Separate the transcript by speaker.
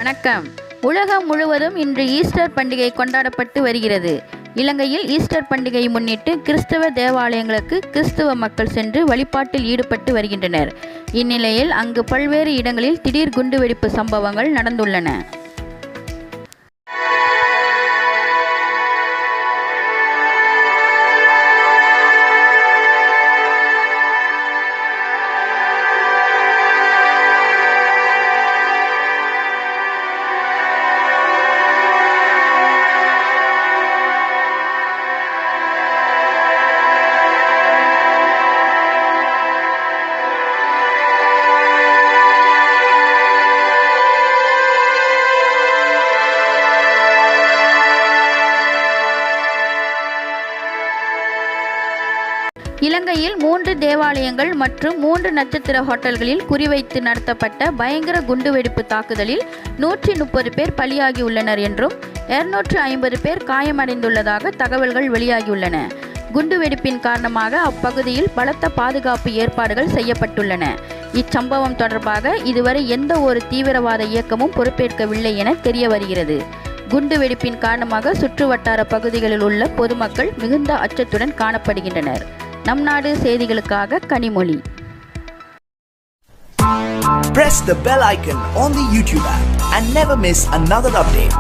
Speaker 1: வணக்கம். உலகம் முழுவதும் இன்று ஈஸ்டர் பண்டிகை கொண்டாடப்பட்டு வருகிறது. இலங்கையில் ஈஸ்டர் பண்டிகையை முன்னிட்டு கிறிஸ்தவ தேவாலயங்களுக்கு கிறிஸ்தவ மக்கள் சென்று வழிபாட்டில் ஈடுபட்டு வருகின்றனர். இந்நிலையில் அங்கு பல்வேறு இடங்களில் திடீர் குண்டுவெடிப்பு சம்பவங்கள் நடந்துள்ளன. இலங்கையில் 3 தேவாலயங்கள் மற்றும் 3 நட்சத்திர ஹோட்டல்களில் குறிவைத்து நடத்தப்பட்ட பயங்கர குண்டுவெடிப்பு தாக்குதலில் 130 பேர் பலியாகியுள்ளனர் என்றும் 250 பேர் காயமடைந்துள்ளதாக தகவல்கள் வெளியாகியுள்ளன. குண்டுவெடிப்பின் காரணமாக அப்பகுதியில் பலத்த பாதுகாப்பு ஏற்பாடுகள் செய்யப்பட்டுள்ளன. இச்சம்பவம் தொடர்பாக இதுவரை எந்த ஒரு தீவிரவாத இயக்கமும் பொறுப்பேற்கவில்லை என தெரிய வருகிறது. குண்டுவெடிப்பின் காரணமாக சுற்றுவட்டார பகுதிகளில் உள்ள பொதுமக்கள் மிகுந்த அச்சத்துடன் காணப்படுகின்றனர். நம் நாடு செய்திகளுக்காக Kanimozhi.
Speaker 2: Press the bell icon on the YouTube app and never miss another update.